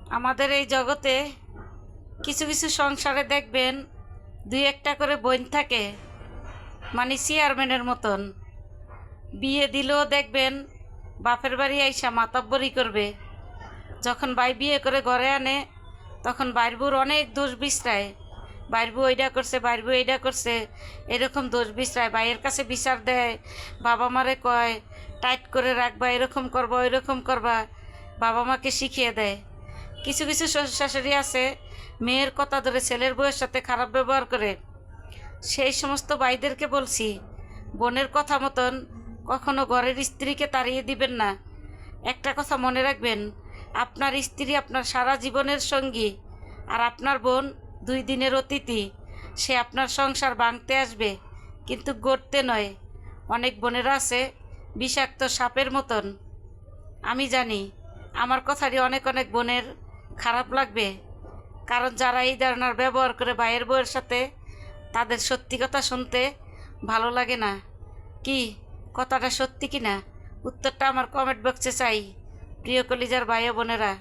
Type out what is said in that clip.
আমাদের এই জগতে কিছু কিছু সংসারে দেখবেন দুই একটা করে বোন থাকে, মানে চেয়ারম্যানের মতন। বিয়ে দিলেও দেখবেন বাপের বাড়ি আইসা মাতব্বরি করবে। যখন ভাই বিয়ে করে ঘরে আনে তখন বাইরবুর অনেক দোষ বিছরায়, বাইরবু এইটা করছে, বাইরবু এইটা করছে, এরকম দোষ বিছরায়, ভাইয়ের কাছে বিচার দেয়, বাবা মারে কয় টাইট করে রাখবা, এরকম করবা ওইরকম করবা, বাবা মাকে শিখিয়ে দেয়। কিছু কিছু শ্বশুর শাশুড়ি আছে মেয়ের কথা ধরে ছেলের বউয়ের সাথে খারাপ ব্যবহার করে। সেই সমস্ত ভাইদেরকে বলছি, বোনের কথা মতন কখনো ঘরের স্ত্রীকে তাড়িয়ে দিবেন না। একটা কথা মনে রাখবেন, আপনার স্ত্রী আপনার সারা জীবনের সঙ্গী, আর আপনার বোন 2 দিনের অতিথি। সে আপনার সংসার ভাঙতে আসবে, কিন্তু গড়তে নয়। অনেক বোনেরা আছে বিষাক্ত সাপের মতন। আমি জানি আমার কথাটি অনেক অনেক বোনের খারাপ লাগবে, কারণ যারা এই ধরনের ব্যবহার করে ভাইয়ের বউয়ের সাথে, তাদের সত্যি কথা শুনতে ভালো লাগে না। কি কথাটা সত্যি কি না, উত্তরটা আমার কমেন্ট বক্সে চাই, প্রিয় কলিজার ভাই ও বোনেরা।